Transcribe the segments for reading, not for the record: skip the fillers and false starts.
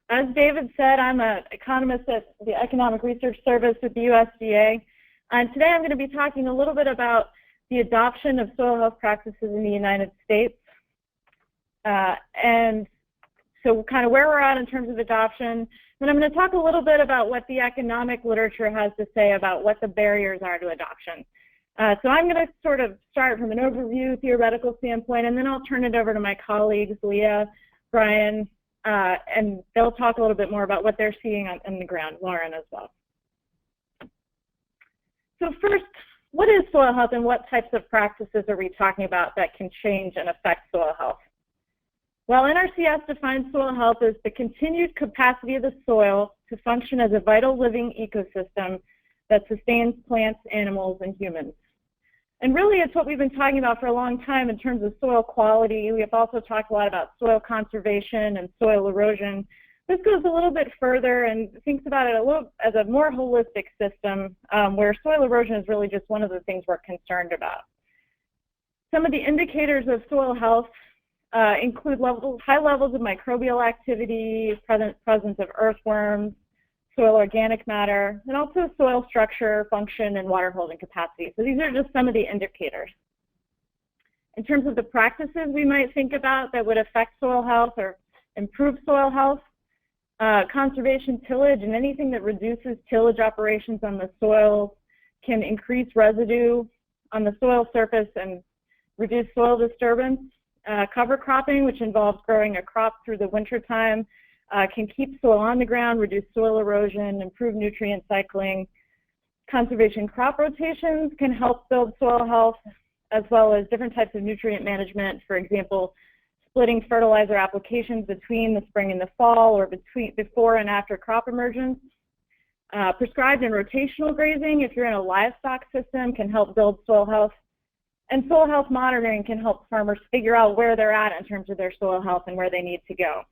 As David said, I'm an economist at the Economic Research Service with the USDA. And today I'm going to be talking a little bit about the adoption of soil health practices in the United States. And so kind of where we're at in terms of adoption. Then I'm going to talk a little bit about what the economic literature has to say about what the barriers are to adoption. So I'm going to sort of start from an overview, theoretical standpoint, and then I'll turn it over to my colleagues, Leah, Brian, and they'll talk a little bit more about what they're seeing on the ground, Lauren as well. So first, what is soil health and what types of practices are we talking about that can change and affect soil health? Well, NRCS defines soil health as the continued capacity of the soil to function as a vital living ecosystem that sustains plants, animals, and humans. And really, it's what we've been talking about for a long time in terms of soil quality. We have also talked a lot about soil conservation and soil erosion. This goes a little bit further and thinks about it as a more holistic system where soil erosion is really just one of the things we're concerned about. Some of the indicators of soil health include high levels of microbial activity, presence of earthworms, soil organic matter, and also soil structure, function, and water holding capacity. So these are just some of the indicators. In terms of the practices we might think about that would affect soil health or improve soil health, conservation tillage and anything that reduces tillage operations on the soil can increase residue on the soil surface and reduce soil disturbance. Cover cropping, which involves growing a crop through the wintertime, can keep soil on the ground, reduce soil erosion, improve nutrient cycling. Conservation crop rotations can help build soil health, as well as different types of nutrient management. For example, splitting fertilizer applications between the spring and the fall, or before and after crop emergence. Prescribed and rotational grazing, if you're in a livestock system, can help build soil health. And soil health monitoring can help farmers figure out where they're at in terms of their soil health and where they need to go.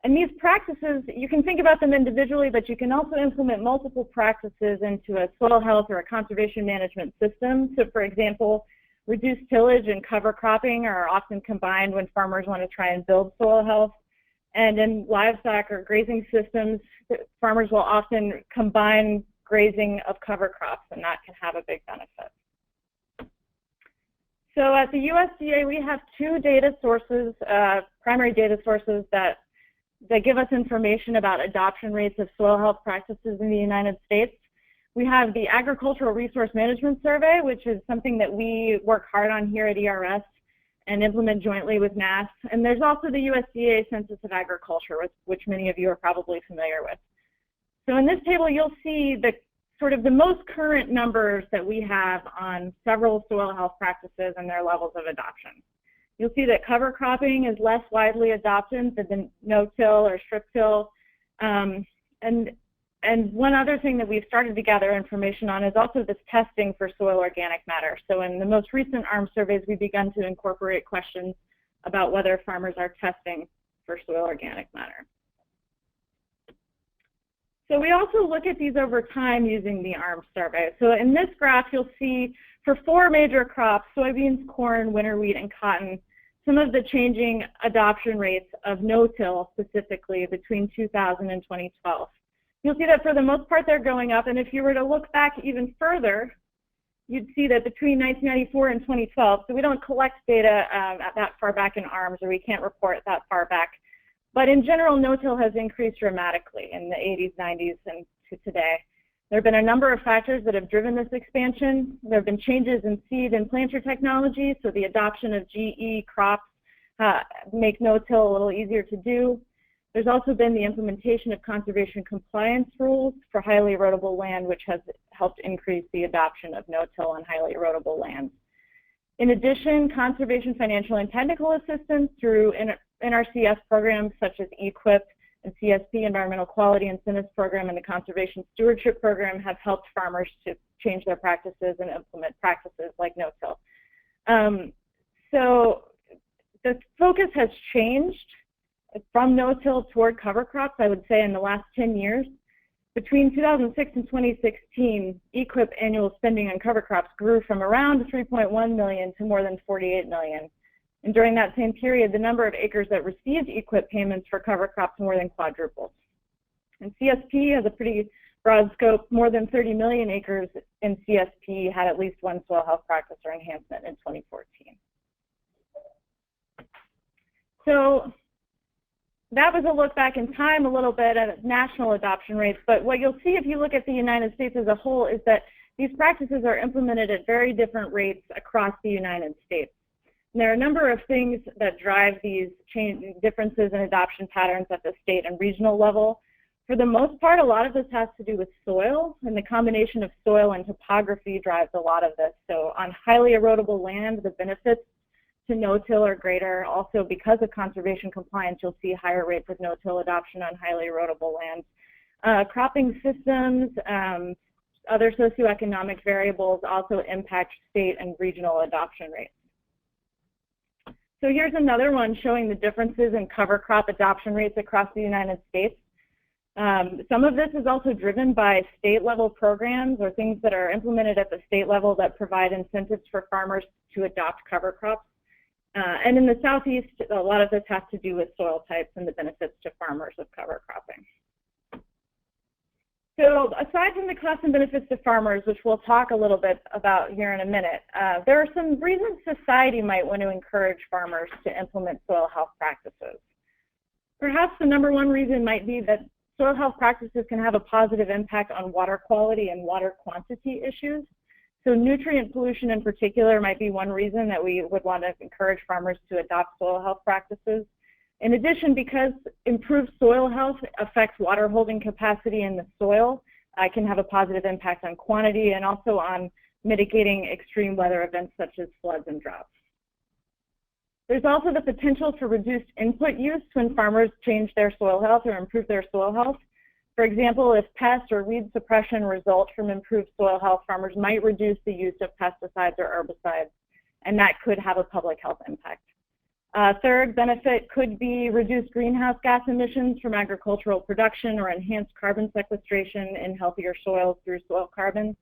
And these practices, you can think about them individually, but you can also implement multiple practices into a soil health or a conservation management system. So for example, reduced tillage and cover cropping are often combined when farmers want to try and build soil health. And in livestock or grazing systems, farmers will often combine grazing of cover crops, and that can have a big benefit. So at the USDA, we have two data sources, primary data sources that give us information about adoption rates of soil health practices in the United States. We have the Agricultural Resource Management Survey, which is something that we work hard on here at ERS and implement jointly with NASS. And there's also the USDA Census of Agriculture, which many of you are probably familiar with. So in this table, you'll see the sort of the most current numbers that we have on several soil health practices and their levels of adoption. You'll see that cover cropping is less widely adopted than no-till or strip-till. And one other thing that we've started to gather information on is also this testing for soil organic matter. So in the most recent ARM surveys, we've begun to incorporate questions about whether farmers are testing for soil organic matter. So we also look at these over time using the ARM survey. So in this graph, you'll see for four major crops, soybeans, corn, winter wheat, and cotton, some of the changing adoption rates of no-till specifically between 2000 and 2012. You'll see that for the most part they're going up, and if you were to look back even further, you'd see that between 1994 and 2012, so we don't collect data that far back in ARMS, or we can't report that far back, but in general, no-till has increased dramatically in the 80s, 90s, and to today. There have been a number of factors that have driven this expansion. There have been changes in seed and planter technology, so the adoption of GE crops make no-till a little easier to do. There's also been the implementation of conservation compliance rules for highly erodible land, which has helped increase the adoption of no-till on highly erodible lands. In addition, conservation financial and technical assistance through NRCS programs such as EQIP and CSP, Environmental Quality Incentives Program, and the Conservation Stewardship Program have helped farmers to change their practices and implement practices like no-till. So the focus has changed from no-till toward cover crops, I would say, in the last 10 years. Between 2006 and 2016, EQIP annual spending on cover crops grew from around 3.1 million to more than 48 million And during that same period, the number of acres that received EQIP payments for cover crops more than quadrupled. And CSP has a pretty broad scope. More than 30 million acres in CSP had at least one soil health practice or enhancement in 2014. So that was a look back in time a little bit at national adoption rates, but what you'll see if you look at the United States as a whole is that these practices are implemented at very different rates across the United States. And there are a number of things that drive these differences in adoption patterns at the state and regional level. For the most part, a lot of this has to do with soil, and the combination of soil and topography drives a lot of this. So on highly erodible land, the benefits to no-till are greater. Also, because of conservation compliance, you'll see higher rates of no-till adoption on highly erodible lands. Cropping systems, other socioeconomic variables also impact state and regional adoption rates. So here's another one showing the differences in cover crop adoption rates across the United States. Some of this is also driven by state-level programs or things that are implemented at the state level that provide incentives for farmers to adopt cover crops. And in the Southeast, a lot of this has to do with soil types and the benefits to farmers of cover cropping. So aside from the costs and benefits to farmers, which we'll talk a little bit about here in a minute, there are some reasons society might want to encourage farmers to implement soil health practices. Perhaps the number one reason might be that soil health practices can have a positive impact on water quality and water quantity issues. So nutrient pollution in particular might be one reason that we would want to encourage farmers to adopt soil health practices. In addition, because improved soil health affects water holding capacity in the soil, it can have a positive impact on quantity and also on mitigating extreme weather events such as floods and droughts. There's also the potential for reduced input use when farmers change their soil health or improve their soil health. For example, if pest or weed suppression result from improved soil health, farmers might reduce the use of pesticides or herbicides, and that could have a public health impact. Third benefit could be reduced greenhouse gas emissions from agricultural production or enhanced carbon sequestration in healthier soils through soil carbon.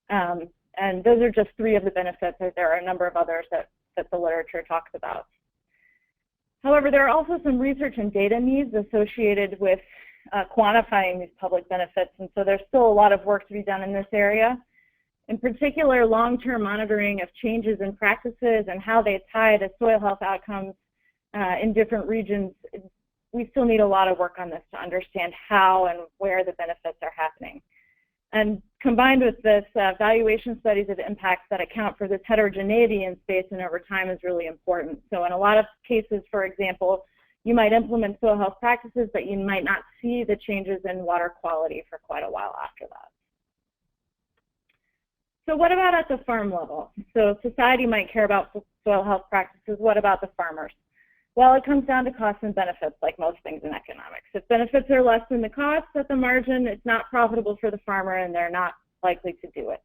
And those are just three of the benefits. There are a number of others that the literature talks about. However, there are also some research and data needs associated with quantifying these public benefits, and so there's still a lot of work to be done in this area. In particular, long-term monitoring of changes in practices and how they tie to soil health outcomes in different regions, we still need a lot of work on this to understand how and where the benefits are happening. And combined with this, valuation studies of impacts that account for this heterogeneity in space and over time is really important. So in a lot of cases, for example, you might implement soil health practices, but you might not see the changes in water quality for quite a while after that. So what about at the farm level? So society might care about soil health practices. What about the farmers? Well, it comes down to costs and benefits, like most things in economics. If benefits are less than the costs at the margin, it's not profitable for the farmer and they're not likely to do it.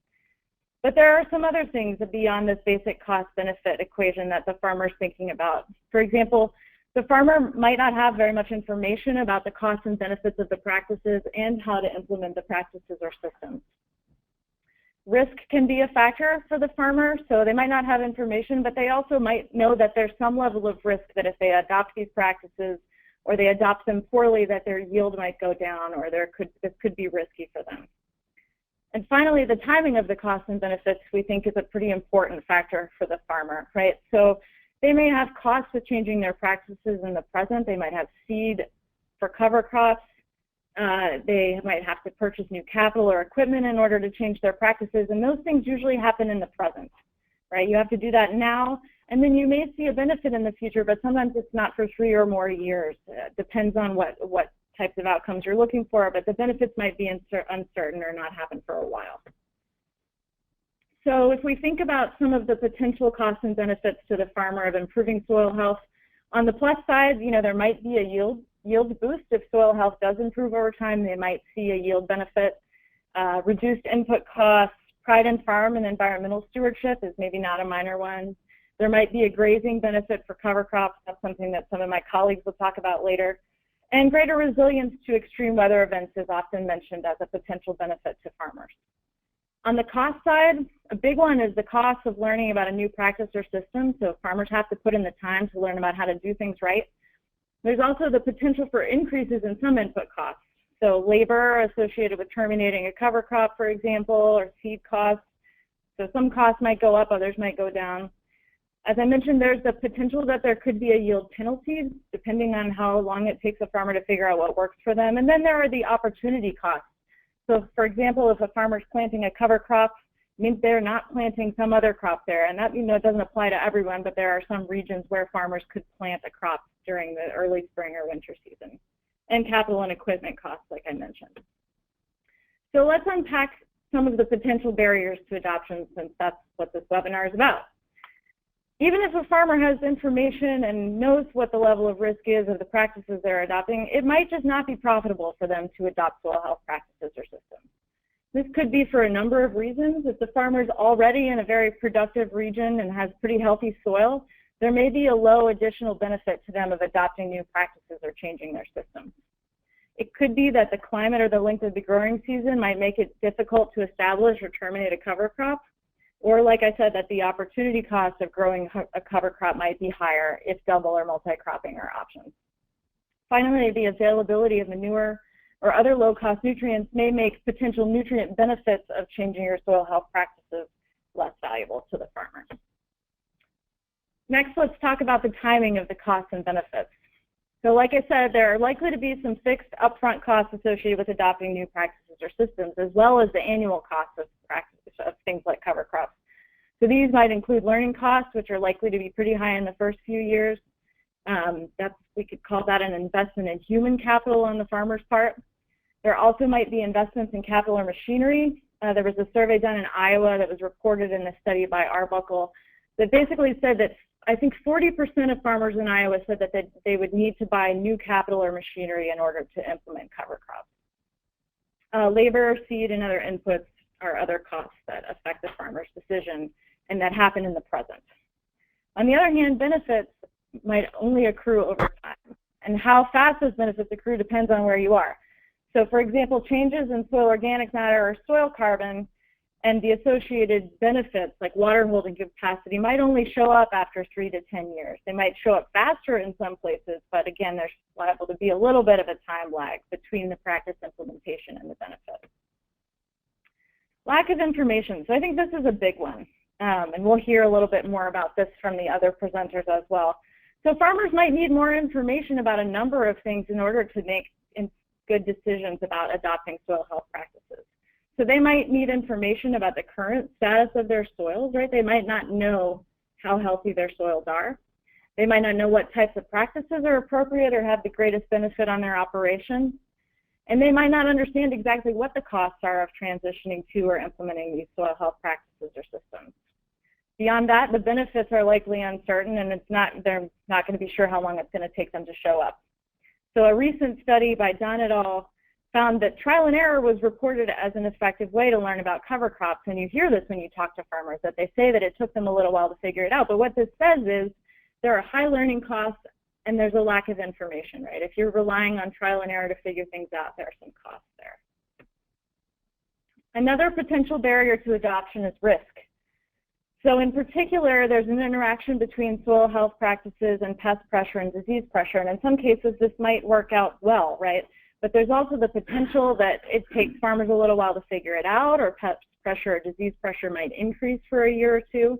But there are some other things beyond this basic cost-benefit equation that the farmer's thinking about. For example, the farmer might not have very much information about the costs and benefits of the practices and how to implement the practices or systems. Risk can be a factor for the farmer, so they might not have information, but they also might know that there's some level of risk that if they adopt these practices or they adopt them poorly, that their yield might go down or this could be risky for them. And finally, the timing of the costs and benefits we think is a pretty important factor for the farmer, right? So they may have costs with changing their practices in the present. They might have seed for cover crops. They might have to purchase new capital or equipment in order to change their practices, and those things usually happen in the present, right? You have to do that now, and then you may see a benefit in the future, but sometimes it's not for 3 or more years. Depends on what types of outcomes you're looking for, but the benefits might be uncertain or not happen for a while. So if we think about some of the potential costs and benefits to the farmer of improving soil health, on the plus side, there might be a yield boost. If soil health does improve over time, they might see a yield benefit. Reduced input costs, pride in farm and environmental stewardship is maybe not a minor one. There might be a grazing benefit for cover crops. That's something that some of my colleagues will talk about later. And greater resilience to extreme weather events is often mentioned as a potential benefit to farmers. On the cost side, a big one is the cost of learning about a new practice or system. So farmers have to put in the time to learn about how to do things right. There's also the potential for increases in some input costs. So labor associated with terminating a cover crop, for example, or seed costs. So some costs might go up, others might go down. As I mentioned, there's the potential that there could be a yield penalty depending on how long it takes a farmer to figure out what works for them. And then there are the opportunity costs. So for example, if a farmer's planting a cover crop, it means they're not planting some other crop there. And that, it doesn't apply to everyone, but there are some regions where farmers could plant a crop during the early spring or winter season. And capital and equipment costs, like I mentioned. So let's unpack some of the potential barriers to adoption, since that's what this webinar is about. Even if a farmer has information and knows what the level of risk is of the practices they're adopting, it might just not be profitable for them to adopt soil health practices or systems. This could be for a number of reasons. If the farmer is already in a very productive region and has pretty healthy soil, there may be a low additional benefit to them of adopting new practices or changing their systems. It could be that the climate or the length of the growing season might make it difficult to establish or terminate a cover crop. Or like I said, that the opportunity cost of growing a cover crop might be higher if double or multi-cropping are options. Finally, the availability of manure or other low-cost nutrients may make potential nutrient benefits of changing your soil health practices less valuable to the farmer. Next, let's talk about the timing of the costs and benefits. So like I said, there are likely to be some fixed upfront costs associated with adopting new practices or systems, as well as the annual costs of things like cover crops. So these might include learning costs, which are likely to be pretty high in the first few years. We could call that an investment in human capital on the farmer's part. There also might be investments in capital or machinery. There was a survey done in Iowa that was reported in a study by Arbuckle that basically said that I think 40% of farmers in Iowa said that they would need to buy new capital or machinery in order to implement cover crops. Labor, seed, and other inputs are other costs that affect the farmer's decision and that happen in the present. On the other hand, benefits might only accrue over time, and how fast those benefits accrue depends on where you are. So for example, changes in soil organic matter or soil carbon and the associated benefits like water holding capacity might only show up after 3 to 10 years. They might show up faster in some places, but again, there's liable to be a little bit of a time lag between the practice implementation and the benefit. Lack of information. So I think this is a big one, and we'll hear a little bit more about this from the other presenters as well. So farmers might need more information about a number of things in order to make good decisions about adopting soil health practices. So they might need information about the current status of their soils, right? They might not know how healthy their soils are. They might not know what types of practices are appropriate or have the greatest benefit on their operation. And they might not understand exactly what the costs are of transitioning to or implementing these soil health practices or systems. Beyond that, the benefits are likely uncertain, and they're not going to be sure how long it's going to take them to show up. So a recent study by Dunn et al. Found that trial and error was reported as an effective way to learn about cover crops. And you hear this when you talk to farmers, that they say that it took them a little while to figure it out. But what this says is there are high learning costs and there's a lack of information, right? If you're relying on trial and error to figure things out, there are some costs there. Another potential barrier to adoption is risk. So in particular, there's an interaction between soil health practices and pest pressure and disease pressure. And in some cases, this might work out well, right? But there's also the potential that it takes farmers a little while to figure it out, or pest pressure or disease pressure might increase for a year or two.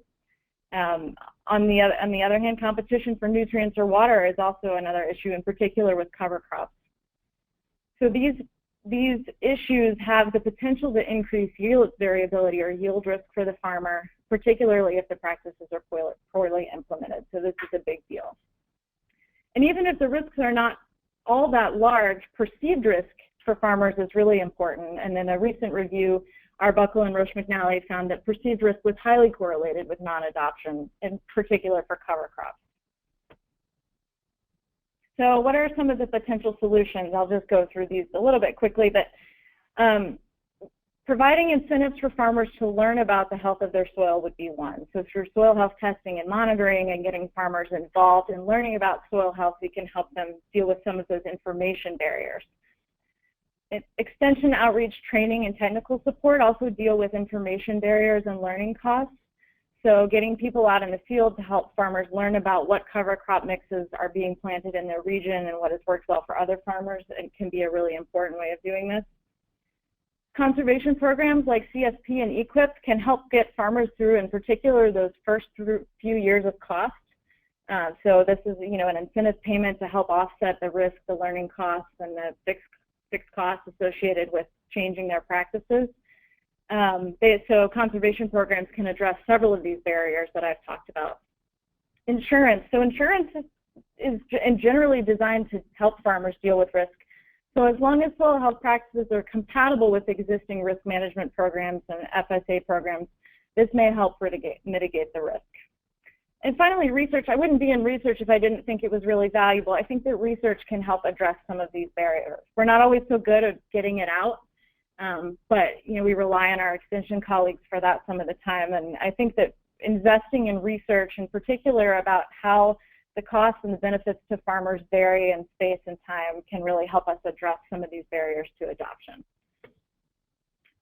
On the other hand, competition for nutrients or water is also another issue, in particular with cover crops. So these issues have the potential to increase yield variability or yield risk for the farmer, particularly if the practices are poorly implemented. So this is a big deal. And even if the risks are not all that large, perceived risk for farmers is really important. And in a recent review, Arbuckle and Roche McNally found that perceived risk was highly correlated with non-adoption, in particular for cover crops. So what are some of the potential solutions? I'll just go through these a little bit quickly, but providing incentives for farmers to learn about the health of their soil would be one. So through soil health testing and monitoring and getting farmers involved in learning about soil health, we can help them deal with some of those information barriers. Extension outreach training and technical support also deal with information barriers and learning costs. So getting people out in the field to help farmers learn about what cover crop mixes are being planted in their region and what has worked well for other farmers, and can be a really important way of doing this. Conservation programs like CSP and EQIP can help get farmers through, in particular, those first few years of cost. So this is, an incentive payment to help offset the risk, the learning costs, and the fixed costs associated with changing their practices. So conservation programs can address several of these barriers that I've talked about. Insurance. So insurance is generally designed to help farmers deal with risk. So as long as soil health practices are compatible with existing risk management programs and FSA programs, this may help mitigate the risk. And finally, research. I wouldn't be in research if I didn't think it was really valuable. I think that research can help address some of these barriers. We're not always so good at getting it out, but we rely on our extension colleagues for that some of the time. And I think that investing in research, in particular about how the costs and the benefits to farmers vary in space and time, can really help us address some of these barriers to adoption.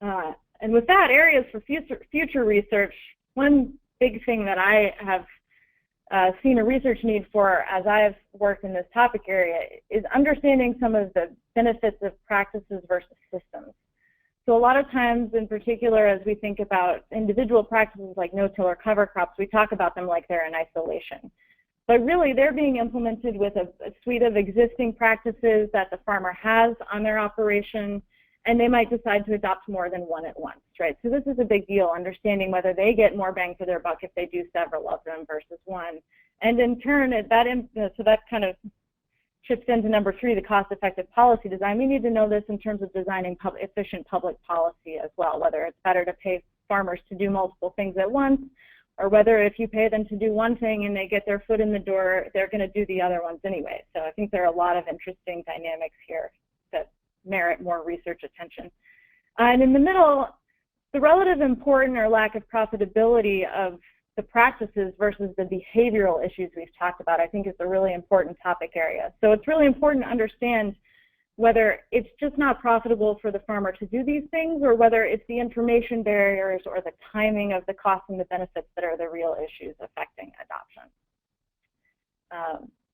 And with that, areas for future research, one big thing that I have seen a research need for as I've worked in this topic area is understanding some of the benefits of practices versus systems. So a lot of times, in particular, as we think about individual practices like no-till or cover crops, we talk about them like they're in isolation. But really, they're being implemented with a suite of existing practices that the farmer has on their operation, and they might decide to adopt more than one at once, right? So this is a big deal, understanding whether they get more bang for their buck if they do several of them versus one. And in turn, so that kind of chips into number 3, the cost-effective policy design. We need to know this in terms of designing efficient public policy as well, whether it's better to pay farmers to do multiple things at once, or whether if you pay them to do one thing and they get their foot in the door, they're going to do the other ones anyway. So I think there are a lot of interesting dynamics here that merit more research attention. And in the middle, the relative importance or lack of profitability of the practices versus the behavioral issues we've talked about, I think is a really important topic area. So it's really important to understand whether it's just not profitable for the farmer to do these things, or whether it's the information barriers or the timing of the costs and the benefits that are the real issues affecting adoption.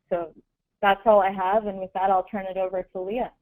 So that's all I have, and with that, I'll turn it over to Leah.